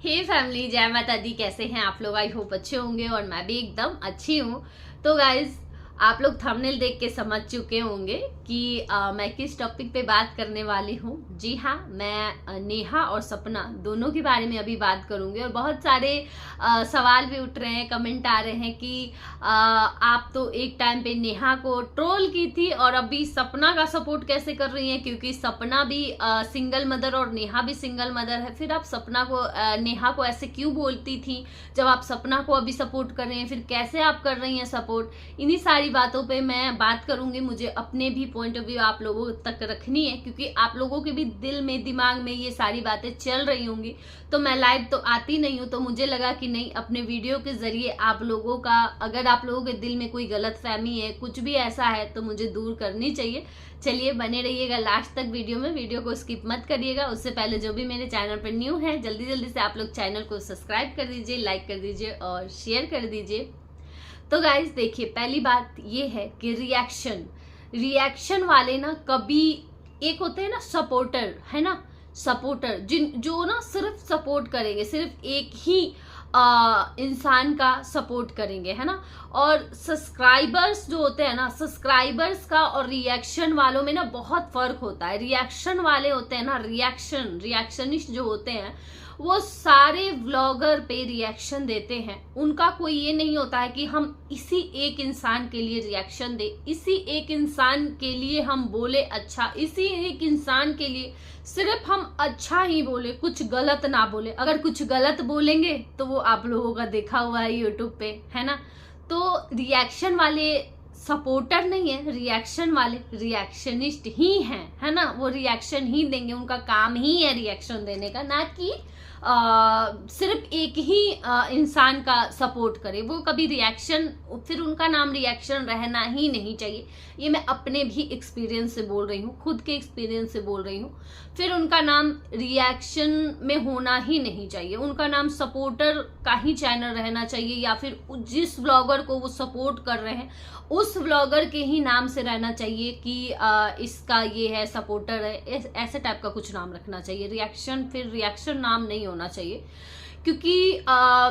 हे family, जय माता दी। कैसे हैं आप लोग? आई होप अच्छे होंगे और मैं भी एकदम अच्छी हूँ। तो गाइज, आप लोग थंबनेल देख के समझ चुके होंगे कि मैं किस टॉपिक पे बात करने वाली हूँ। जी हाँ, मैं नेहा और सपना दोनों के बारे में अभी बात करूंगी। और बहुत सारे सवाल भी उठ रहे हैं, कमेंट आ रहे हैं कि आप तो एक टाइम पे नेहा को ट्रोल की थी और अभी सपना का सपोर्ट कैसे कर रही हैं, क्योंकि सपना भी सिंगल मदर और नेहा भी सिंगल मदर है। फिर आप सपना को नेहा को ऐसे क्यों बोलती थी जब आप सपना को अभी सपोर्ट कर रहे हैं? फिर कैसे आप कर रही हैं सपोर्ट? इन्हीं सारी बातों पे मैं बात करूंगी। मुझे अपने भी पॉइंट ऑफ व्यू आप लोगों तक रखनी है, क्योंकि आप लोगों के भी दिल में दिमाग में ये सारी बातें चल रही होंगी। तो मैं लाइव तो आती नहीं हूँ, तो मुझे लगा कि नहीं, अपने वीडियो के जरिए आप लोगों का, अगर आप लोगों के दिल में कोई गलत फहमी है, कुछ भी ऐसा है, तो मुझे दूर करनी चाहिए। चलिए, बने रहिएगा लास्ट तक वीडियो में, वीडियो को स्किप मत करिएगा। उससे पहले जो भी मेरे चैनल पर न्यू है, जल्दी जल्दी से आप लोग चैनल को सब्सक्राइब कर दीजिए, लाइक कर दीजिए और शेयर कर दीजिए। तो गाइज देखिए, पहली बात ये है कि रिएक्शन वाले ना, कभी एक होते हैं ना सपोर्टर, है ना, सपोर्टर जो ना सिर्फ सपोर्ट करेंगे, सिर्फ एक ही इंसान का सपोर्ट करेंगे, है ना। और सब्सक्राइबर्स जो होते हैं ना, सब्सक्राइबर्स का और रिएक्शन वालों में ना बहुत फर्क होता है। रिएक्शन वाले होते हैं ना, रिएक्शनिस्ट जो होते हैं, वो सारे व्लॉगर पे रिएक्शन देते हैं। उनका कोई ये नहीं होता है कि हम इसी एक इंसान के लिए रिएक्शन दे, इसी एक इंसान के लिए हम बोले अच्छा, इसी एक इंसान के लिए सिर्फ हम अच्छा ही बोले, कुछ गलत ना बोले। अगर कुछ गलत बोलेंगे तो वो आप लोगों का देखा हुआ है यूट्यूब पे, है ना। तो रिएक्शन वाले सपोर्टर नहीं है, रिएक्शन वाले रिएक्शनिस्ट ही हैं, है ना। वो रिएक्शन ही देंगे, उनका काम ही है रिएक्शन देने का, ना कि सिर्फ एक ही इंसान का सपोर्ट करे। वो कभी रिएक्शन, फिर उनका नाम रिएक्शन रहना ही नहीं चाहिए। ये मैं अपने भी एक्सपीरियंस से बोल रही हूँ, खुद के एक्सपीरियंस से बोल रही हूँ। फिर उनका नाम रिएक्शन में होना ही नहीं चाहिए, उनका नाम सपोर्टर का ही चैनल रहना चाहिए, या फिर जिस ब्लॉगर को वो सपोर्ट कर रहे हैं उस ब्लॉगर के ही नाम से रहना चाहिए कि इसका ये है, सपोर्टर है, ऐसे टाइप का कुछ नाम रखना चाहिए। रिएक्शन, फिर रिएक्शन नाम नहीं होना चाहिए। क्योंकि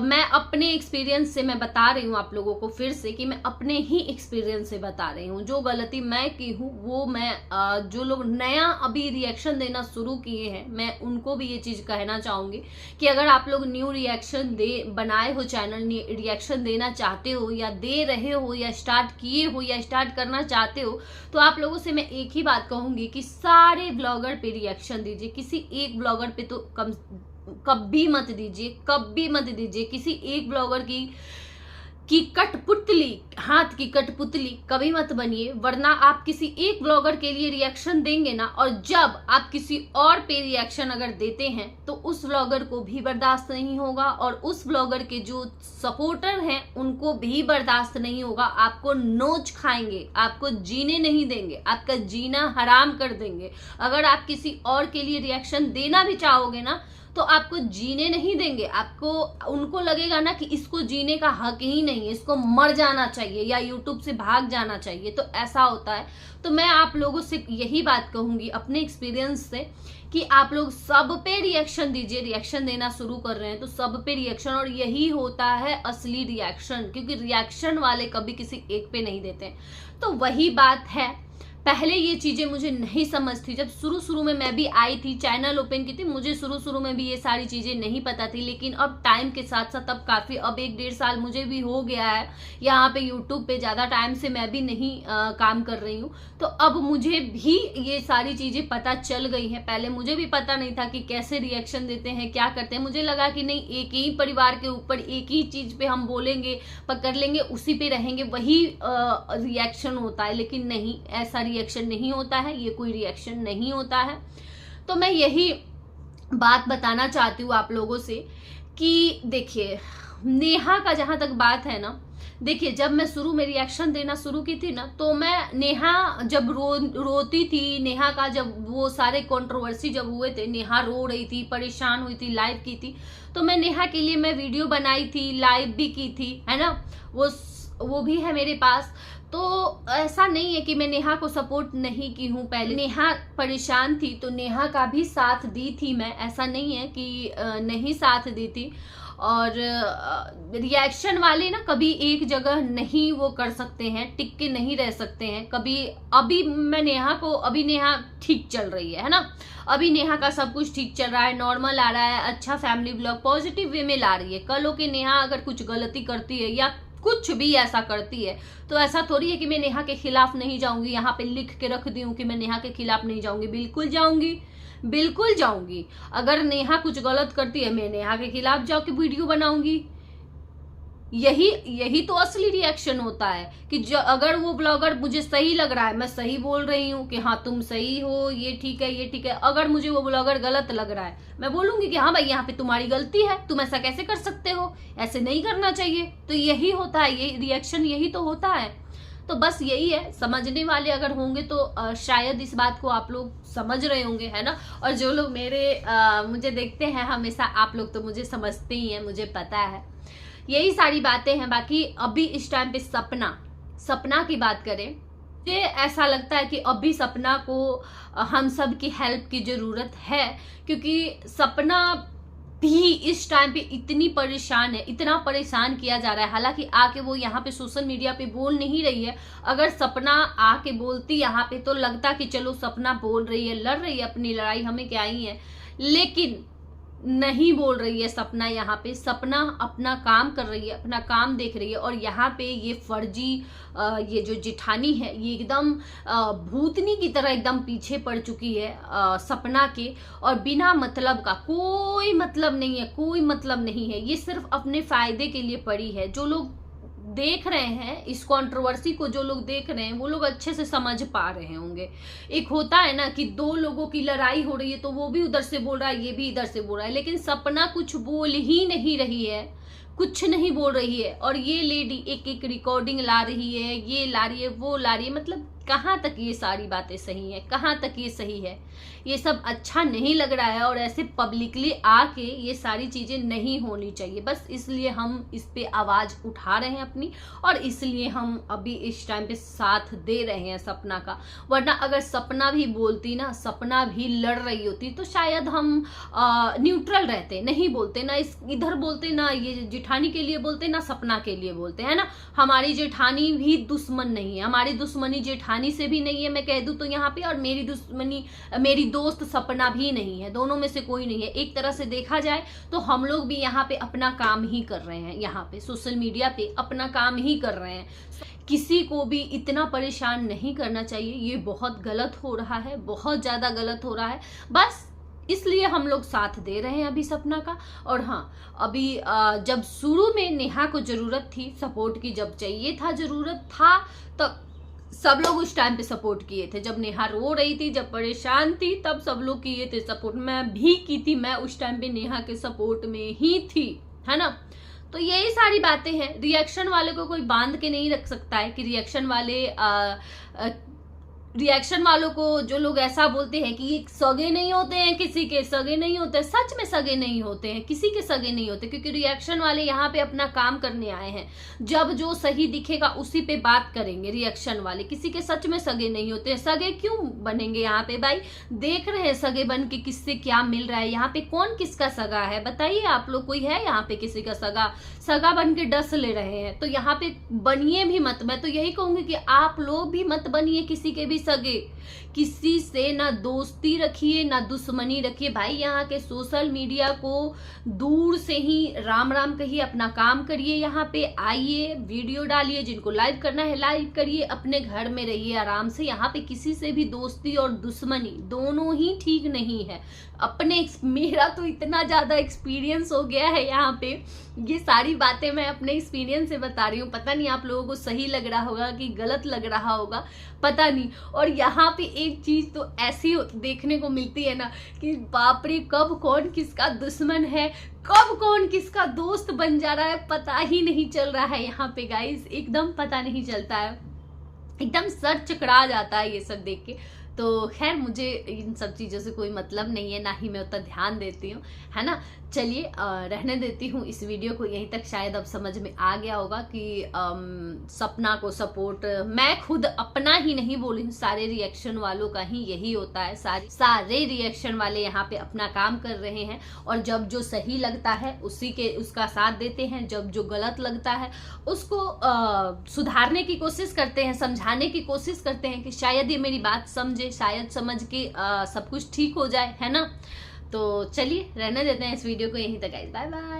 मैं अपने एक्सपीरियंस से मैं बता रही हूँ आप लोगों को, फिर से कि मैं अपने ही एक्सपीरियंस से बता रही हूँ। जो गलती मैं की हूँ वो मैं जो लोग नया अभी रिएक्शन देना शुरू किए हैं, मैं उनको भी ये चीज कहना चाहूंगी कि अगर आप लोग न्यू रिएक्शन बनाए हो, चैनल रिएक्शन देना चाहते हो या दे रहे हो या स्टार्ट किए हो या स्टार्ट करना चाहते हो, तो आप लोगों से मैं एक ही बात कहूंगी कि सारे ब्लॉगर पे रिएक्शन दीजिए। किसी एक ब्लॉगर पे तो कभी मत दीजिए। किसी एक ब्लॉगर की कठपुतली, हाथ की कठपुतली कभी मत बनिए, वरना आप किसी एक ब्लॉगर के लिए रिएक्शन देंगे ना, और जब आप किसी और पे रिएक्शन अगर देते हैं तो उस ब्लॉगर को भी बर्दाश्त नहीं होगा, और उस ब्लॉगर के जो सपोर्टर हैं उनको भी बर्दाश्त नहीं होगा। आपको नोच खाएंगे, आपको जीने नहीं देंगे, आपका जीना हराम कर देंगे। अगर आप किसी और के लिए रिएक्शन देना भी चाहोगे ना, तो आपको जीने नहीं देंगे। आपको, उनको लगेगा ना कि इसको जीने का हक ही नहीं है, इसको मर जाना चाहिए या यूट्यूब से भाग जाना चाहिए। तो ऐसा होता है। तो मैं आप लोगों से यही बात कहूंगी अपने एक्सपीरियंस से कि आप लोग सब पे रिएक्शन दीजिए। रिएक्शन देना शुरू कर रहे हैं तो सब पे रिएक्शन, और यही होता है असली रिएक्शन, क्योंकि रिएक्शन वाले कभी किसी एक पे नहीं देते। तो वही बात है, पहले ये चीजें मुझे नहीं समझ थी। जब शुरू में मैं भी आई थी, चैनल ओपन की थी, मुझे शुरू में भी ये सारी चीजें नहीं पता थी। लेकिन अब टाइम के साथ साथ अब काफी, अब 1-1.5 साल मुझे भी हो गया है यहाँ पे यूट्यूब पे, ज्यादा टाइम से मैं भी नहीं काम कर रही हूँ। तो अब मुझे भी ये सारी चीजें पता चल गई हैं। पहले मुझे भी पता नहीं था कि कैसे रिएक्शन देते हैं, क्या करते हैं। मुझे लगा कि नहीं, एक ही परिवार के ऊपर एक ही चीज पे हम बोलेंगे, पकड़ लेंगे, उसी पे रहेंगे, वही रिएक्शन होता है। लेकिन नहीं, ऐसा रिएक्शन नहीं होता है, ये कोई रिएक्शन नहीं होता है। तो मैं यही बात बताना चाहती हूँ आप लोगों से कि देखिए, नेहा का जहां तक बात है ना, देखिए जब मैं शुरू में रिएक्शन देना शुरू की थी ना, तो मैं नेहा जब रोती थी, नेहा का जब वो सारे कंट्रोवर्सी जब हुए थे, नेहा रो रही थी, परेशान हुई थी, लाइव की थी, तो मैं नेहा के लिए मैं वीडियो बनाई थी, लाइव भी की थी, है ना। वो भी है मेरे पास। तो ऐसा नहीं है कि मैं नेहा को सपोर्ट नहीं की हूँ। पहले नेहा परेशान थी तो नेहा का भी साथ दी थी मैं, ऐसा नहीं है कि नहीं साथ दी थी। और रिएक्शन वाले ना कभी एक जगह नहीं वो कर सकते हैं, टिक के नहीं रह सकते हैं कभी। अभी मैं नेहा को, अभी नेहा ठीक चल रही है ना, अभी नेहा का सब कुछ ठीक चल रहा है, नॉर्मल आ रहा है, अच्छा फैमिली ब्लॉग पॉजिटिव वे में ला रही है। कल होके नेहा अगर कुछ गलती करती है या कुछ भी ऐसा करती है तो ऐसा थोड़ी है कि मैं नेहा के खिलाफ नहीं जाऊंगी। यहाँ पे लिख के रख दी हूँ कि मैं नेहा के खिलाफ नहीं जाऊंगी, बिल्कुल जाऊंगी, बिल्कुल जाऊंगी। अगर नेहा कुछ गलत करती है मैं नेहा के खिलाफ जाके वीडियो बनाऊंगी। यही तो असली रिएक्शन होता है कि अगर वो ब्लॉगर मुझे सही लग रहा है, मैं सही बोल रही हूँ कि हाँ तुम सही हो, ये ठीक है, ये ठीक है। अगर मुझे वो ब्लॉगर गलत लग रहा है मैं बोलूंगी कि हाँ भाई यहाँ पे तुम्हारी गलती है, तुम ऐसा कैसे कर सकते हो, ऐसे नहीं करना चाहिए। तो यही होता है, ये रिएक्शन यही तो होता है। तो बस यही है, समझने वाले अगर होंगे तो शायद इस बात को आप लोग समझ रहे होंगे, है ना। और जो लोग मुझे देखते हैं हमेशा, आप लोग तो मुझे समझते ही हैं, मुझे पता है। यही सारी बातें हैं। बाकी अभी इस टाइम पे सपना की बात करें, मुझे ऐसा लगता है कि अभी सपना को हम सब की हेल्प की जरूरत है, क्योंकि सपना भी इस टाइम पे इतनी परेशान है, इतना परेशान किया जा रहा है। हालांकि आके वो यहाँ पे सोशल मीडिया पे बोल नहीं रही है। अगर सपना आके बोलती यहाँ पे तो लगता कि चलो सपना बोल रही है, लड़ रही है अपनी लड़ाई, हमें क्या ही है, लेकिन नहीं बोल रही है सपना। यहाँ पे सपना अपना काम कर रही है, अपना काम देख रही है। और यहाँ पे ये फर्जी ये जो जेठानी है ये एकदम भूतनी की तरह एकदम पीछे पड़ चुकी है सपना के। और बिना मतलब का, कोई मतलब नहीं है, कोई मतलब नहीं है, ये सिर्फ अपने फायदे के लिए पड़ी है। जो लोग देख रहे हैं इस कंट्रोवर्सी को, जो लोग देख रहे हैं वो लोग अच्छे से समझ पा रहे होंगे। एक होता है ना कि दो लोगों की लड़ाई हो रही है तो वो भी उधर से बोल रहा है, ये भी इधर से बोल रहा है, लेकिन सपना कुछ बोल ही नहीं रही है, कुछ नहीं बोल रही है। और ये लेडी एक एक रिकॉर्डिंग ला रही है, ये ला रही है, वो ला रही है। मतलब कहाँ तक ये सारी बातें सही है, कहाँ तक ये सही है, ये सब अच्छा नहीं लग रहा है। और ऐसे पब्लिकली आके ये सारी चीजें नहीं होनी चाहिए। बस इसलिए हम इस पे आवाज उठा रहे हैं अपनी, और इसलिए हम अभी इस टाइम पे साथ दे रहे हैं सपना का। वरना अगर सपना भी बोलती ना, सपना भी लड़ रही होती तो शायद हम न्यूट्रल रहते, नहीं बोलते ना, इधर बोलते ना, ये जेठानी के लिए बोलते ना, सपना के लिए बोलते, है ना। हमारी जेठानी भी दुश्मन नहीं है, हमारी दुश्मनी जेठानी से भी नहीं है मैं कह दूं तो यहाँ पे, और मेरी दुश्मनी मेरी दोस्त सपना भी नहीं है, दोनों में से कोई नहीं है। एक तरह से देखा जाए तो हम लोग भी यहाँ पे अपना काम ही कर रहे हैं, यहाँ पे सोशल मीडिया पे अपना काम ही कर रहे हैं। किसी को भी इतना परेशान नहीं करना चाहिए, ये बहुत गलत हो रहा है, बहुत ज्यादा गलत हो रहा है। बस इसलिए हम लोग साथ दे रहे हैं अभी सपना का। और हाँ, अभी जब शुरू में नेहा को जरूरत थी सपोर्ट की, जब चाहिए था, जरूरत था, तब सब लोग उस टाइम पे सपोर्ट किए थे। जब नेहा रो रही थी, जब परेशान थी, तब सब लोग किए थे सपोर्ट। मैं भी की थी, मैं उस टाइम पे नेहा के सपोर्ट में ही थी, है ना। तो यही सारी बातें हैं। रिएक्शन वाले को कोई बांध के नहीं रख सकता है कि रिएक्शन वालों को जो लोग ऐसा बोलते हैं कि ये सगे नहीं होते हैं, किसी के सगे नहीं होते, सच में सगे नहीं होते हैं, किसी के सगे नहीं होते। क्योंकि रिएक्शन वाले यहाँ पे अपना काम करने आए हैं, जब जो सही दिखेगा उसी पे बात करेंगे रिएक्शन वाले। किसी के सच में सगे नहीं होते हैं। सगे क्यों बनेंगे यहाँ पे भाई? देख रहे हैं सगे बन के किससे क्या मिल रहा है। यहाँ पे कौन किसका सगा है बताइए आप लोग? कोई है यहाँ पे किसी का सगा बन के डस ले रहे हैं? तो यहाँ पे बनिए भी मत। मैं तो यही कहूंगी कि आप लोग भी मत बनिए किसी के भी सगे। किसी से ना दोस्ती रखिए ना दुश्मनी रखिए भाई। यहाँ के सोशल मीडिया को दूर से ही राम राम कहिए, अपना काम करिए। यहाँ पे आइए, वीडियो डालिए, जिनको लाइव करना है लाइव करिए, अपने घर में रहिए आराम से। यहाँ पे किसी से भी दोस्ती और दुश्मनी दोनों ही ठीक नहीं है। मेरा तो इतना ज्यादा एक्सपीरियंस हो गया है यहाँ पे, ये सारी बातें मैं अपने एक्सपीरियंस से बता रही हूँ। पता नहीं आप लोगों को सही लग रहा होगा कि गलत लग रहा होगा, पता नहीं। और यहाँ पे एक चीज तो ऐसी देखने को मिलती है ना कि बाप रे, कब कौन किसका दुश्मन है, कब कौन किसका दोस्त बन जा रहा है, पता ही नहीं चल रहा है यहाँ पे गाइस। एकदम पता नहीं चलता है, एकदम सर चकरा जाता है ये सब देख के। तो खैर, मुझे इन सब चीज़ों से कोई मतलब नहीं है, ना ही मैं उतना ध्यान देती हूँ, है ना। चलिए रहने देती हूँ इस वीडियो को यहीं तक। शायद अब समझ में आ गया होगा कि सपना को सपोर्ट मैं खुद अपना ही नहीं बोली हूँ, सारे रिएक्शन वालों का ही यही होता है। सारे रिएक्शन वाले यहाँ पे अपना काम कर रहे हैं और जब जो सही लगता है उसका साथ देते हैं, जब जो गलत लगता है उसको सुधारने की कोशिश करते हैं, समझाने की कोशिश करते हैं कि शायद ये मेरी बात समझे, शायद समझ के सब कुछ ठीक हो जाए, है ना। तो चलिए रहने देते हैं इस वीडियो को यहीं तक गाइस, बाय बाय।